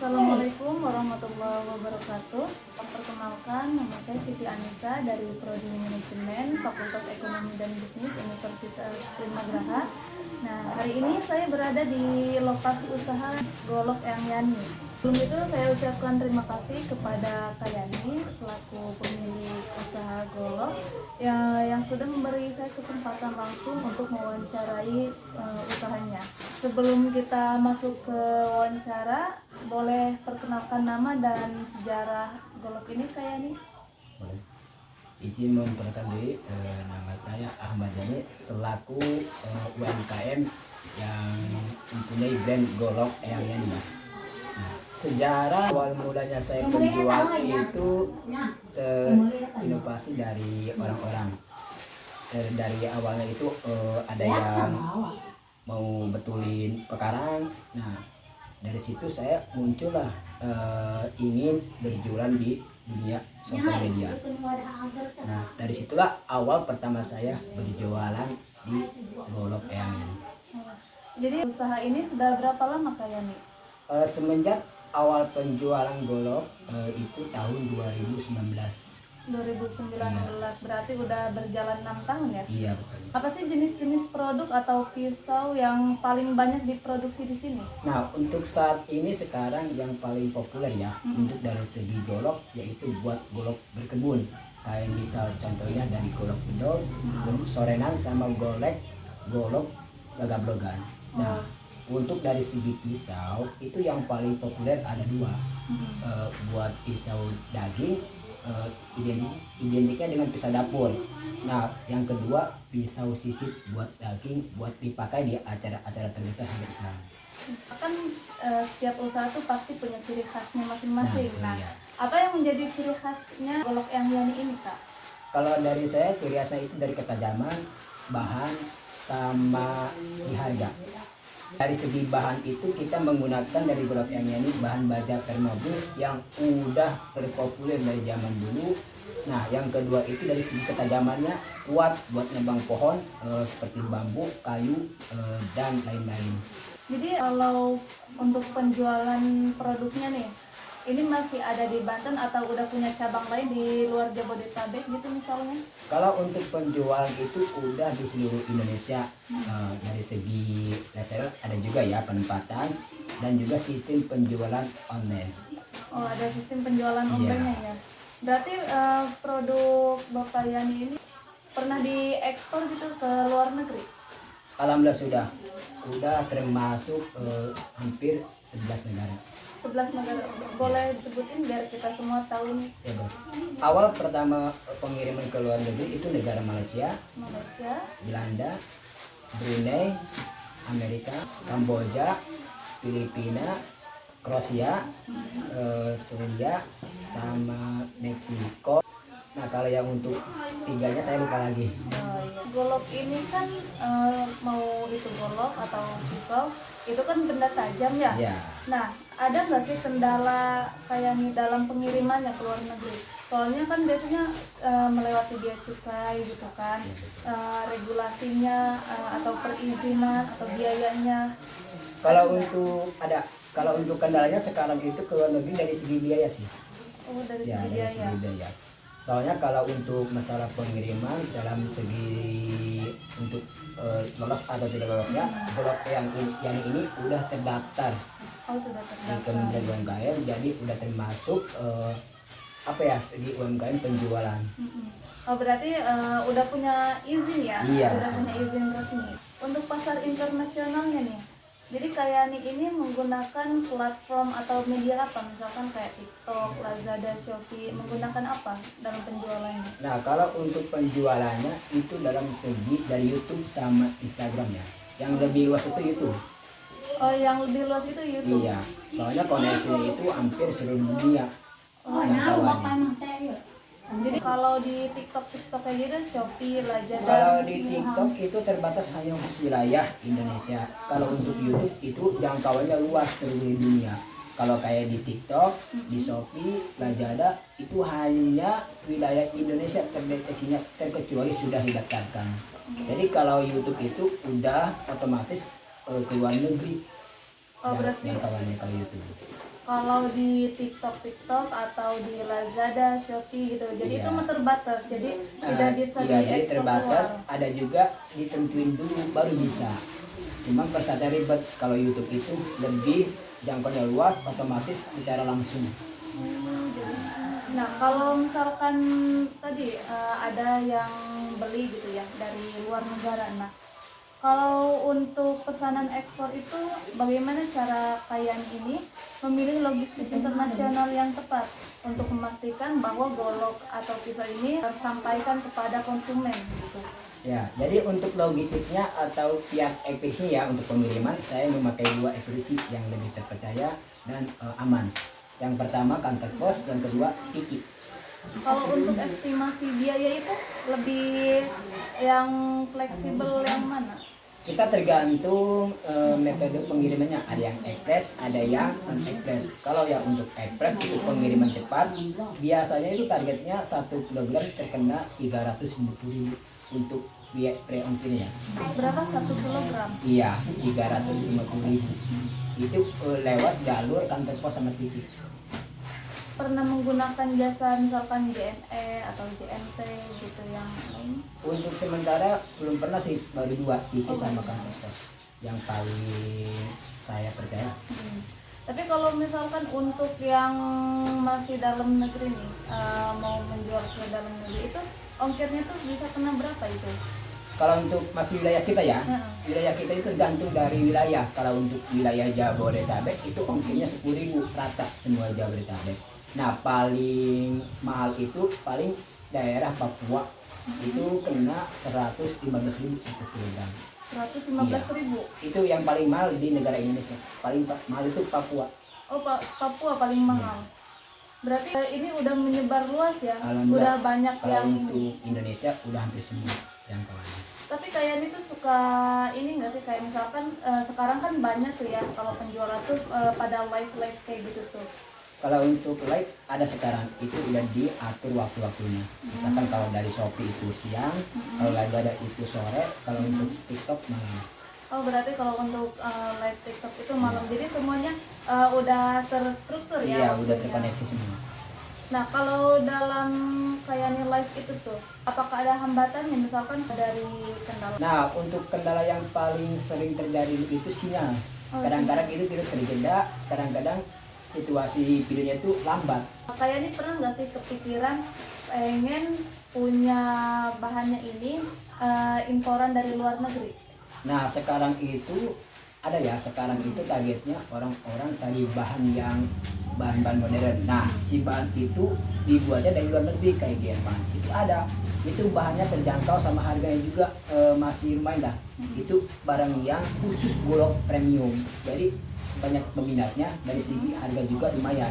Assalamualaikum warahmatullahi wabarakatuh. Perkenalkan, nama saya Siti Anissa dari Prodi Manajemen Fakultas Ekonomi dan Bisnis Universitas Trisakti. Nah, hari ini saya berada di lokasi usaha Golok Eyang Yani. Sebelum itu saya ucapkan terima kasih kepada Kak Yani selaku pemilik usaha Golok yang sudah memberi saya kesempatan langsung untuk mewawancarai usahanya. Sebelum kita masuk ke wawancara, boleh perkenalkan nama dan sejarah Golok ini Kak Yani? Boleh. Izin memperkenalkan diri, nama saya Ahmad Yani selaku UMKM yang mempunyai brand Golok Eyang Yani. Nah, sejarah awal mulanya saya penjual itu terinovasi dari orang-orang. Dari awalnya itu ada yang mau betulin pekarang. Nah, dari situ saya muncullah ingin berjualan di dunia sosial media. Nah, dari situlah awal pertama saya berjualan di Golok Eyang Yani. Jadi usaha ini sudah berapa lama Kak Yani? Semenjak awal penjualan golok itu tahun 2019. 2019, berarti udah berjalan 6 tahun ya? Iya, betul. Apa sih jenis-jenis produk atau pisau yang paling banyak diproduksi di sini? Nah, untuk saat ini sekarang yang paling populer ya, untuk dari segi golok yaitu buat golok berkebun. Kayak misal contohnya dari golok bedol, golok sorenan sama golok gagak-blogan. Nah, untuk dari segi pisau itu yang paling populer ada dua. Buat pisau daging, identiknya dengan pisau dapur. Nah, yang kedua pisau sisir buat daging, buat dipakai di acara-acara terbesar hari Islam. Kan setiap usaha tuh pasti punya ciri khasnya masing-masing. Nah, iya. apa yang menjadi ciri khasnya Golok Eyang Yani ini Kak? Kalau dari saya ciri khasnya itu dari ketajaman, bahan, sama di harga. Dari segi bahan itu kita menggunakan dari Golok Eyang Yani bahan baja Permobil yang udah terpopuler dari zaman dulu. Nah, yang kedua itu dari segi ketajamannya kuat buat nebang pohon seperti bambu, kayu, dan lain-lain. Jadi kalau untuk penjualan produknya nih, ini masih ada di Banten atau udah punya cabang lain di luar Jabodetabek gitu misalnya? Kalau untuk penjualan itu udah di seluruh Indonesia. Dari segi reseller ada juga ya penempatan dan juga sistem penjualan online. Oh, ada sistem penjualan online ya. Berarti produk Bapak Yani ini pernah diekspor gitu ke luar negeri? Alhamdulillah sudah termasuk hampir 11 negara. 11 negara. Boleh disebutin biar kita semua tahu nih. Ya, Bro. Awal pertama pengiriman ke luar negeri itu negara Malaysia, Belanda, Brunei, Amerika, Kamboja, Filipina, Kroasia, Swedia, sama Meksiko. Nah, kalau yang untuk tiganya saya lupa lagi. Oh, iya. Golok ini kan mau itu golok atau pisau itu kan benda tajam ya. Ya. Nah, ada nggak sih kendala kayak nih dalam pengirimannya ke luar negeri? Soalnya kan biasanya melewati bea cukai gitu kan, regulasinya atau perizinan atau biayanya. Kalau untuk kendalanya sekarang itu ke luar negeri dari segi biaya sih. Oh, dari Ya, segi dari biaya. segi biaya. Soalnya kalau untuk masalah pengiriman dalam segi untuk lolos atau tidak lolosnya, Golok yang ini udah terdaftar Oh, sudah di terdaftar. Kementerian UMKM, jadi udah termasuk segi UMKM penjualan. Oh, berarti udah punya izin ya? Iya. Udah punya izin resmi. Untuk pasar internasionalnya nih, jadi kayak nih ini menggunakan platform atau media apa? Misalkan kayak TikTok, Lazada, Shopee, menggunakan apa dalam penjualannya? Nah, kalau untuk penjualannya itu dalam segi dari YouTube sama Instagram ya. Yang lebih luas itu YouTube. Oh, yang lebih luas itu YouTube? Iya, soalnya koneksinya itu hampir seluruh dunia. Oh, jangkauannya. jadi kalau di TikTok kayak gitu, Shopee, Lazada. Kalau di TikTok itu terbatas hanya khusus wilayah Indonesia. Kalau untuk YouTube itu jangkauannya luas seluruh dunia. Kalau kayak di TikTok, di Shopee, Lazada itu hanya wilayah Indonesia terdeteksinya terkecuali sudah didaftarkan. Jadi kalau YouTube itu udah otomatis ke luar negeri. Oh, berarti Jangkauannya kalau YouTube. kalau di TikTok atau di Lazada, Shopee gitu. Jadi Iya. itu terbatas. Jadi tidak bisa Iya, jadi diekspor terbatas, keluar. ada juga ditentuin dulu baru bisa. Cuma persada ribet, kalau YouTube itu lebih jangkauannya luas, otomatis secara langsung. Nah, kalau misalkan tadi ada yang beli gitu ya dari luar negara. Nah, kalau untuk pesanan ekspor itu bagaimana cara Kayan ini memilih logistik internasional yang tepat untuk memastikan bahwa golok atau pisau ini tersampaikan kepada konsumen gitu. Ya, jadi untuk logistiknya atau pihak ekspedisi ya untuk pengiriman saya memakai dua ekspedisi yang lebih terpercaya dan aman. Yang pertama kantor pos, yang kedua Tiki. Kalau untuk estimasi biaya itu lebih yang fleksibel yang mana? Kita tergantung metode pengirimannya, ada yang ekspres, ada yang non ekspres. Kalau yang untuk ekspres itu pengiriman cepat, biasanya itu targetnya 1 kilogram terkena 350.000 untuk biaya pre-ongkirnya. Berapa 1 kilogram? Iya, 350.000. Itu lewat jalur kantor pos sama TV. Pernah menggunakan jasa misalkan JNE atau JNT gitu yang lain? Untuk sementara belum pernah sih, baru 2 TV Oh, sama baru. kantor pos yang paling saya percaya. Tapi kalau misalkan untuk yang masih dalam negeri nih, mau menjual ke dalam negeri itu ongkirnya tuh bisa kena berapa itu? Kalau untuk masih wilayah kita ya, Heeh. wilayah kita itu tergantung dari wilayah. Kalau untuk wilayah Jabodetabek itu ongkirnya 10.000 rata semua Jabodetabek. Nah paling mahal itu paling daerah Papua itu kena 115.000 satu kilogram. 115.000. Itu yang paling mahal di negara Indonesia. Paling mahal itu Papua. Oh, Papua paling mahal. Berarti ini udah menyebar luas ya? Alhamdulillah. Udah banyak Kalau yang untuk Indonesia udah hampir semua jangkauannya. Tapi kayak ini tuh suka ini nggak sih, kayak misalkan sekarang kan banyak tuh ya kalau penjualan tuh pada live kayak gitu tuh. Kalau untuk live ada sekarang itu udah diatur waktu-waktunya. Misalkan kalau dari Shopee itu siang, kalau lagi ada itu sore, kalau untuk TikTok malam. Oh, berarti kalau untuk live TikTok itu malam. Jadi semuanya udah terstruktur ya Iya, udah waktunya. terkoneksi semua. Nah, kalau dalam kayak nih live itu tuh, apakah ada hambatannya misalkan dari kendala? Nah, untuk kendala yang paling sering terjadi itu sinyal. Oh, Kadang-kadang itu video terjeda, kadang-kadang situasi videonya itu lambat. Kayak ini pernah nggak sih kepikiran pengen punya bahannya ini imporan dari luar negeri? Nah, sekarang itu ada ya, sekarang itu targetnya orang-orang cari bahan yang bahan-bahan modern. Nah, si bahan itu dibuatnya dari luar negeri kayak Jerman. Itu ada. Itu bahannya terjangkau sama harganya juga masih lumayan dah. Itu barang yang khusus golok premium. Jadi banyak peminatnya, dari segi harga juga lumayan.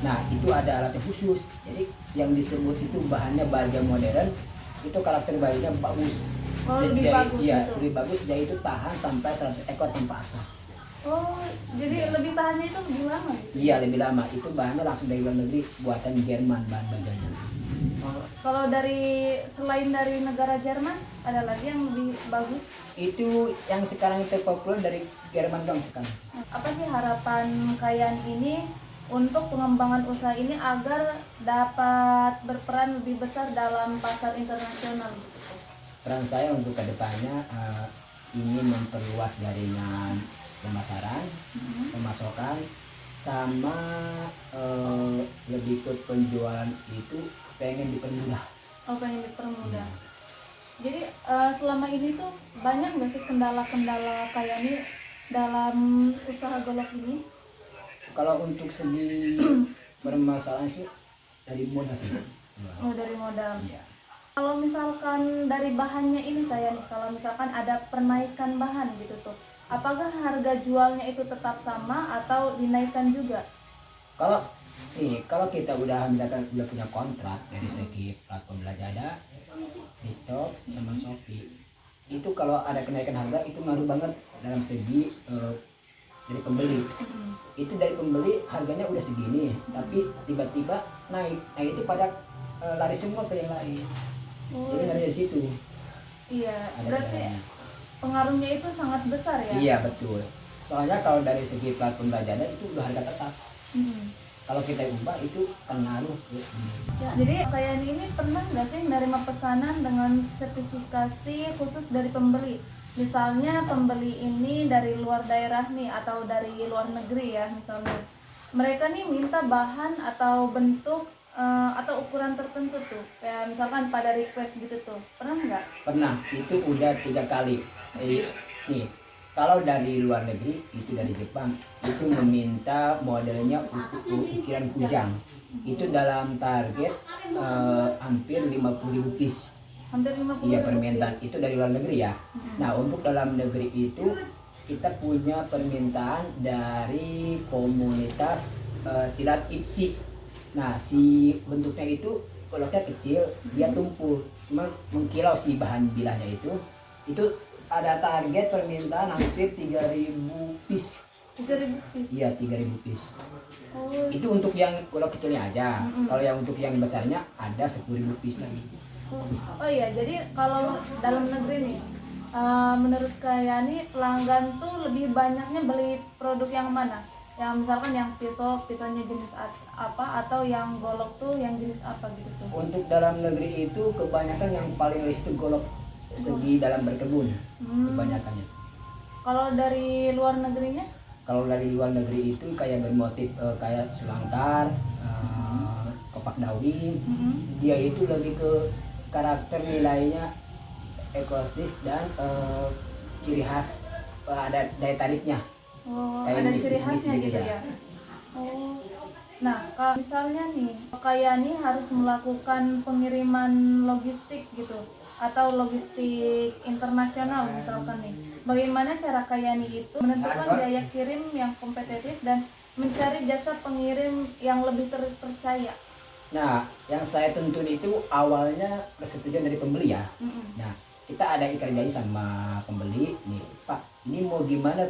Nah, itu ada alatnya khusus. Jadi yang disebut itu bahannya baja modern, itu karakter bajanya bagus. Oh, lebih Jadi, bagus iya, gitu. lebih bagus. Dia itu tahan sampai 100 ekor tanpa asap. Oh, jadi lebih tahannya itu lebih lama gitu? Iya, lebih lama. Itu bahannya langsung dari luar negeri, buatan Jerman bahan bajanya. Kalau selain dari negara Jerman, ada lagi yang lebih bagus? Itu yang sekarang itu populer dari Jerman dong sekarang. Apa sih harapan Kayan ini untuk pengembangan usaha ini agar dapat berperan lebih besar dalam pasar internasional? Peran saya untuk kedepannya ingin memperluas jaringan pemasaran, pemasokan, sama lebih ke penjualan itu pengen dipermudah. Oh, pengen dipermudah. Jadi selama ini tuh banyak nggak sih kendala-kendala kayak ini dalam usaha golok ini? Kalau untuk segi permasalahan sih dari modal sih. Oh, dari modal. Iya. Kalau misalkan dari bahannya ini kayak nih, kalau misalkan ada penaikan bahan gitu tuh, apakah harga jualnya itu tetap sama atau dinaikkan juga? Kalau kita udah misalkan udah punya kontrak dari segi platform Lazada, TikTok sama Shopee, itu kalau ada kenaikan harga itu ngaruh banget dalam segi dari pembeli. Itu dari pembeli harganya udah segini, tapi tiba-tiba naik. Nah itu pada lari semua ke yang lain. Oh, Jadi dari situ iya, ada berarti bedanya. pengaruhnya itu sangat besar ya? Iya betul. Soalnya kalau dari segi platform Lazada itu udah harga tetap. Hmm. Kalau kita ubah itu akan ngaruh ke Ya, jadi kayak ini pernah nggak sih menerima pesanan dengan sertifikasi khusus dari pembeli? Misalnya pembeli ini dari luar daerah nih atau dari luar negeri ya misalnya. Mereka nih minta bahan atau bentuk atau ukuran tertentu tuh. Kayak misalkan pada request gitu tuh. Pernah nggak? pernah itu udah 3 kali. Nih kalau dari luar negeri itu dari Jepang itu meminta modelnya ukiran kujang itu dalam target hampir 50.000 piece. Hampir 50 Iya ribu permintaan piece. itu dari luar negeri ya. Nah untuk dalam negeri itu kita punya permintaan dari komunitas silat IPSI. Nah si bentuknya itu kolotnya kecil, dia tumpul, cuma mengkilau si bahan bilahnya itu ada target permintaan hampir 3.000 piece. 3.000 piece. Iya 3.000 piece. Oh, Itu untuk yang kalau kecilnya aja. Kalau yang untuk yang besarnya ada 10.000 piece lagi. oh iya, jadi kalau dalam negeri nih, menurut Yani pelanggan tuh lebih banyaknya beli produk yang mana? Yang misalkan yang pisaunya jenis apa atau yang golok tuh yang jenis apa gitu tuh? Untuk dalam negeri itu kebanyakan yang paling risk itu golok segi dalam berkebun kebanyakannya. Kalau dari luar negerinya? Kalau dari luar negeri itu kayak bermotif kayak selangkar, kopak dawing, dia itu lebih ke karakter nilainya ekostis dan ciri khas ada daya tariknya. Oh, Kayak ada ciri bisnis-bisnis khasnya gitu gitu ya. ya. Oh. Nah, kalau misalnya nih, kayak nih harus melakukan pengiriman logistik gitu atau logistik internasional misalkan nih. Bagaimana cara Kayani itu menentukan biaya kirim yang kompetitif dan mencari jasa pengirim yang lebih terpercaya? Nah, yang saya tuntun itu awalnya persetujuan dari pembeli ya. Nah, kita ada ikrar janji sama pembeli nih, Pak, ini mau gimana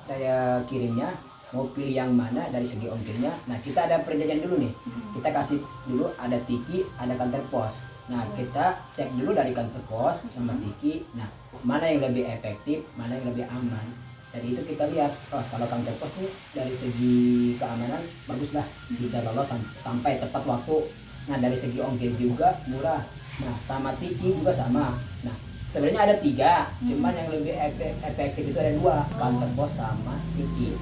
saya kirimnya, mau pilih yang mana dari segi ongkirnya. Nah, kita ada perjanjian dulu nih. Kita kasih dulu ada tiki, ada kantor pos. Nah, kita cek dulu dari kantor pos sama tiki. Nah, mana yang lebih efektif, mana yang lebih aman. Dari itu kita lihat, oh kalau kantor pos nih dari segi keamanan bagus lah, bisa lolos sampai tepat waktu. Nah, dari segi ongkir juga murah. Nah, sama tiki juga sama. Nah, sebenarnya ada 3, cuman yang lebih efektif itu ada 2, kantor pos sama tiki.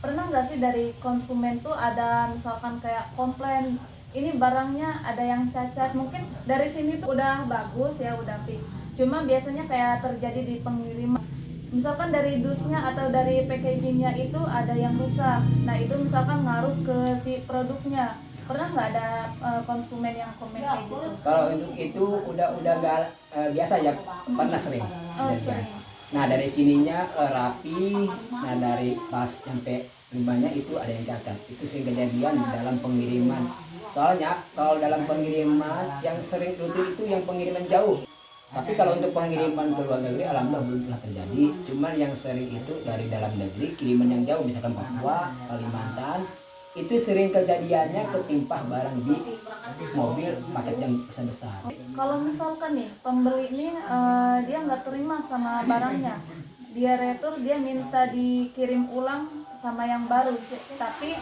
Pernah nggak sih dari konsumen tuh ada misalkan kayak komplain ini barangnya ada yang cacat, mungkin dari sini tuh udah bagus ya udah fix, cuma biasanya kayak terjadi di pengiriman misalkan dari dusnya atau dari packagingnya itu ada yang rusak, nah itu misalkan ngaruh ke si produknya. Pernah nggak ada konsumen yang komen kayak gitu? Kalau untuk itu udah biasa ya, pernah sering. Oh, kejadian. sering. Nah dari sininya rapi, nah dari pas sampai rumahnya itu ada yang cacat. Itu sering kejadian dalam pengiriman. Soalnya kalau dalam pengiriman yang sering rutin itu yang pengiriman jauh. Tapi kalau untuk pengiriman ke luar negeri alhamdulillah belum pernah terjadi. Cuman yang sering itu dari dalam negeri kiriman yang jauh, misalkan Papua, Kalimantan, itu sering kejadiannya ketimpah barang di mobil paket yang besar-besar. Kalau misalkan nih pembeli ini dia nggak terima sama barangnya, dia retur, dia minta dikirim ulang sama yang baru, tapi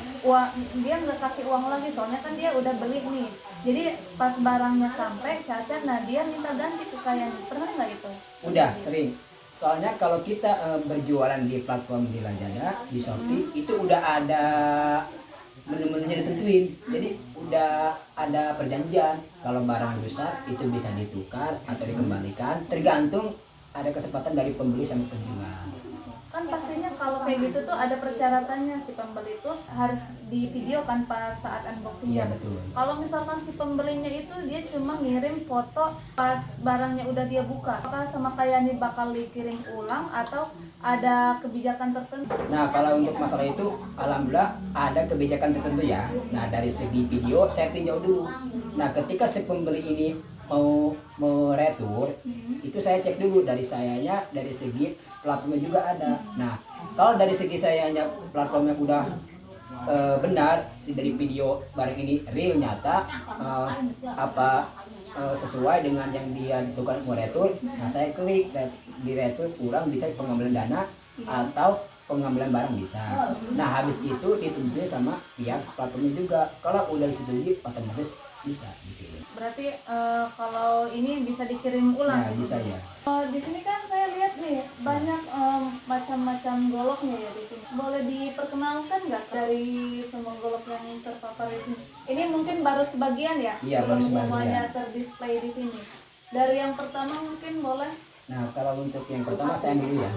dia nggak kasih uang lagi, soalnya kan dia udah beli nih. Jadi pas barangnya sampai cacat, nah dia minta ganti ke Kayani. Pernah nggak itu? Udah sering. Soalnya kalau kita berjualan di platform di Lazada, di Shopee, itu udah ada menu-menunya ditentuin. Jadi udah ada perjanjian. Kalau barang rusak itu bisa ditukar atau dikembalikan. Tergantung ada kesempatan dari pembeli sama penjual. Kan pastinya kalau kayak gitu tuh ada persyaratannya, si pembeli itu harus di video kan pas saat unboxingnya. Iya betul. Kalau misalkan si pembelinya itu dia cuma ngirim foto pas barangnya udah dia buka, apakah sama Kayani bakal dikirim ulang atau ada kebijakan tertentu? Nah kalau untuk masalah itu alhamdulillah ada kebijakan tertentu ya. Nah dari segi video saya tinjau dulu. Nah ketika si pembeli ini mau retur, itu saya cek dulu dari sayanya, dari segi platformnya juga ada. Nah kalau dari segi sayanya platformnya udah benar sih, dari video barang ini real nyata, sesuai dengan yang dia tukar mau retur, nah saya klik di retur kurang bisa pengambilan dana atau pengambilan barang bisa. Nah habis itu ditentuin sama pihak platformnya juga. Kalau udah disetujui otomatis bisa gitu. Berarti kalau ini bisa dikirim ulang Nah gitu? bisa ya. Di sini kan saya lihat nih banyak macam-macam goloknya ya di sini. Boleh diperkenalkan nggak dari semua golok yang terpapar di sini? Ini mungkin baru sebagian ya? Iya, Belum baru sebagian. semuanya terdisplay di sini. Dari yang pertama mungkin boleh. Nah kalau untuk yang pertama saya dulu ya.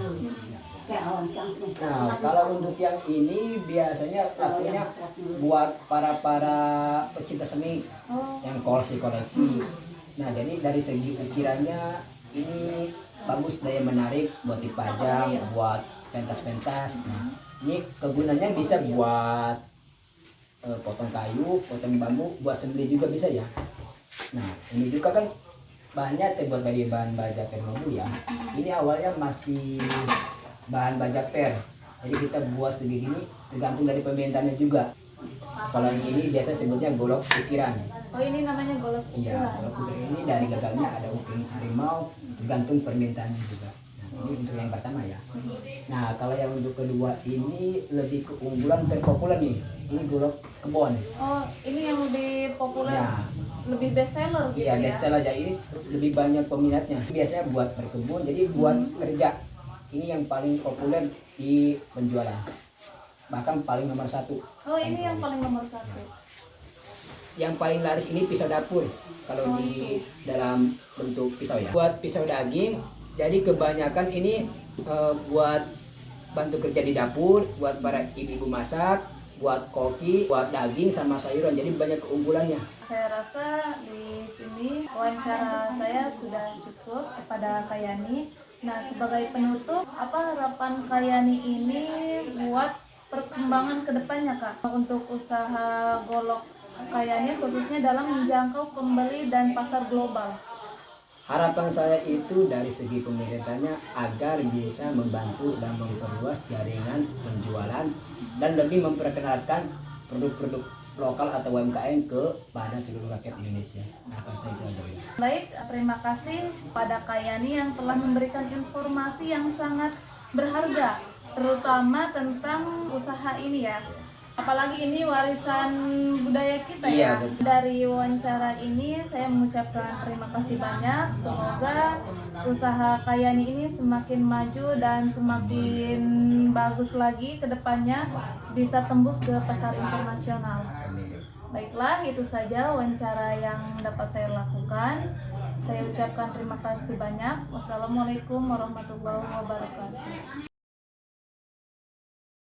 Nah kalau untuk yang ini biasanya lakunya buat para pecinta seni Oh, yang koleksi. Nah jadi dari segi ukirannya ini bagus, daya menarik buat dipajang, buat pentas-pentas. Nah ini kegunaannya bisa buat potong kayu, potong bambu, buat sembelih juga bisa ya. Nah ini juga kan bahannya terbuat dari bahan baja termobu ya. Ini awalnya masih bahan baja per, jadi kita buat segini tergantung dari permintaannya juga. Kalau yang ini biasa sebutnya golok ukiran. oh ini namanya golok Iya, ukiran. golok ukiran ini dari gagalnya ada ukiran harimau, tergantung permintaannya juga. Nah, ini untuk yang pertama ya. Nah kalau yang untuk kedua ini lebih keunggulan terpopuler nih, ini golok kebon. Oh ini yang lebih populer, Ya, lebih best seller gitu iya ya? best seller aja, ini lebih banyak peminatnya. Biasanya buat berkebun, jadi buat kerja. Ini yang paling populer di penjualan, bahkan paling nomor 1. Oh ini yang paling nomor 1. Yang paling laris ini pisau dapur kalau di dalam bentuk pisau ya. Buat pisau daging, jadi kebanyakan ini buat bantu kerja di dapur, buat para ibu-ibu masak, buat koki, buat daging sama sayuran. Jadi banyak keunggulannya. Saya rasa di sini wawancara saya sudah cukup kepada Kayani. Nah, sebagai penutup, apa harapan Kayani ini buat perkembangan kedepannya, Kak? Untuk usaha golok Kayani khususnya dalam menjangkau pembeli dan pasar global. Harapan saya itu dari segi pemerintahnya agar bisa membantu dan memperluas jaringan penjualan dan lebih memperkenalkan produk-produk lokal atau UMKM kepada seluruh rakyat Indonesia. Harapan saya itu aja. Baik, terima kasih pada Kayani yang telah memberikan informasi yang sangat berharga, terutama tentang usaha ini ya. Apalagi ini warisan budaya kita Iya, ya. betul. Dari wawancara ini saya mengucapkan terima kasih banyak. Semoga usaha Kayani ini semakin maju dan semakin bagus lagi ke depannya, bisa tembus ke pasar internasional. Baiklah, itu saja wawancara yang dapat saya lakukan. Saya ucapkan terima kasih banyak. Wassalamualaikum warahmatullahi wabarakatuh.